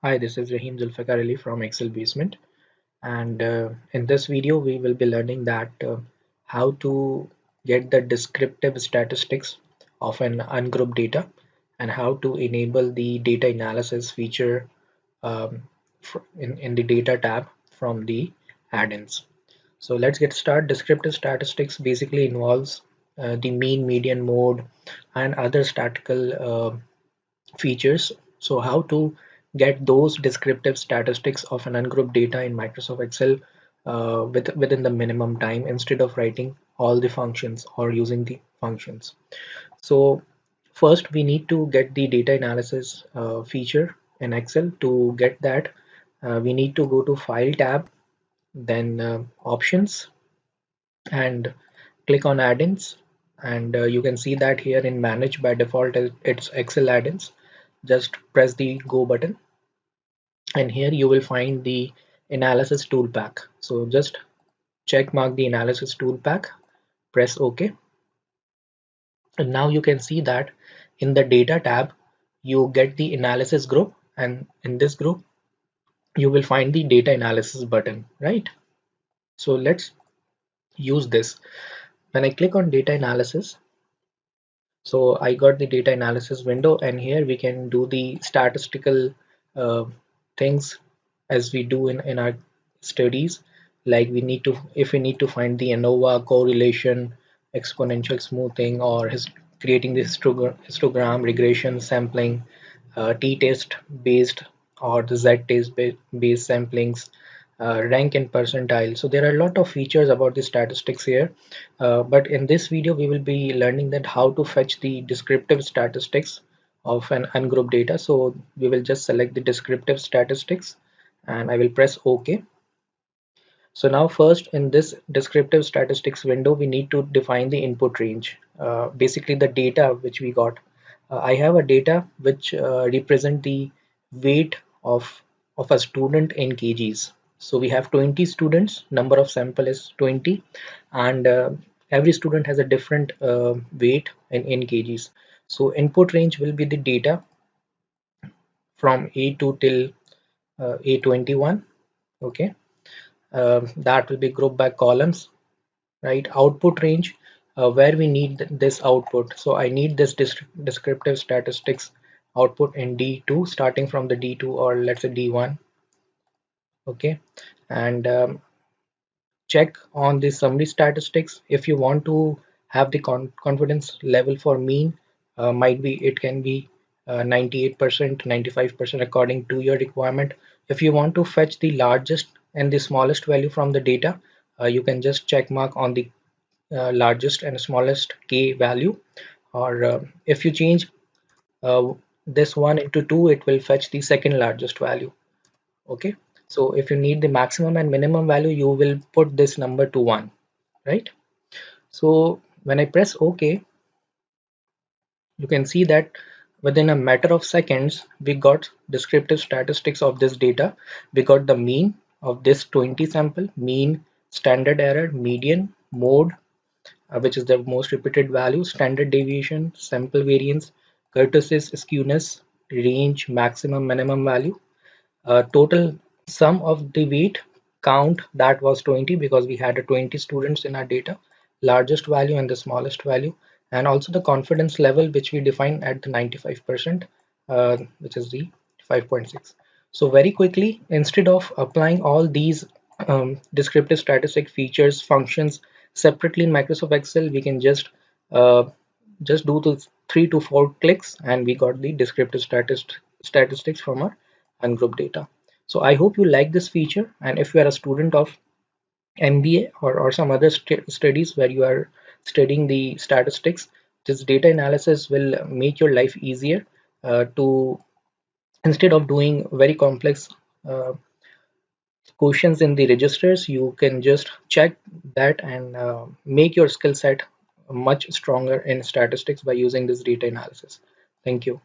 Hi, this is Rahim Zulfikar Ali from Excel Basement, and in this video we will be learning that how to get the descriptive statistics of an ungrouped data and how to enable the data analysis feature um, in the data tab from the add-ins. So let's get started. Descriptive statistics basically involves the mean, median, mode, and other statistical features. So how to get those descriptive statistics of an ungrouped data in Microsoft Excel within the minimum time instead of writing all the functions or using the functions. So first we need to get the data analysis feature in Excel. To get that, we need to go to File tab, then Options, and click on Add-ins. And you can see that here in Manage, by default it's Excel add-ins. Just press the Go button, and here you will find the analysis tool pack. So just check mark the analysis tool pack, press OK, and now you can see that in the data tab you get the analysis group, and in this group you will find the data analysis button, right? So let's use this. When I click on data analysis, so I got the data analysis window, and here we can do the statistical uh, things as we do in our studies. Like we need to, if we need to find the ANOVA correlation, exponential smoothing, or creating the histogram regression sampling, t-test based or the z-test based samplings, rank and percentile. So there are a lot of features about the statistics here, but in this video we will be learning that how to fetch the descriptive statistics of an ungrouped data. So we will just select the descriptive statistics and I will press OK. So now first in this descriptive statistics window we need to define the input range, basically the data which we got. I have a data which represent the weight of a student in kgs. So we have 20 students, number of sample is 20, and every student has a different weight in kgs. So input range will be the data from A2 till A21. Okay, that will be grouped by columns, right? Output range, where we need this output. So I need this descriptive statistics output in D2, starting from the D2 or let's say D1. Okay, and check on the summary statistics. If you want to have the confidence level for mean, might be it can be 98%, 95% according to your requirement. If you want to fetch the largest and the smallest value from the data, you can just check mark on the largest and smallest k value, or if you change uh, this one into 2, it will fetch the second largest value. Okay, so if you need the maximum and minimum value, you will put this number to 1, right? So when I press OK, you can see that within a matter of seconds we got descriptive statistics of this data. We got the mean of this 20 sample, mean, standard error, median, mode, which is the most repeated value, standard deviation, sample variance, kurtosis, skewness, range, maximum, minimum value, total sum of the weight count, that was 20 because we had a 20 students in our data, largest value and the smallest value, and also the confidence level which we define at the 95%, which is the 5.6. So very quickly, instead of applying all these descriptive statistic features functions separately in Microsoft Excel, we can uh, just do the 3 to 4 clicks and we got the descriptive statistics from our ungrouped data. So I hope you like this feature, and if you are a student of MBA or some other studies where you are studying the statistics, this data analysis will make your life easier to, instead of doing very complex uh, questions in the registers, you can just check that and make your skill set much stronger in statistics by using this data analysis. Thank you.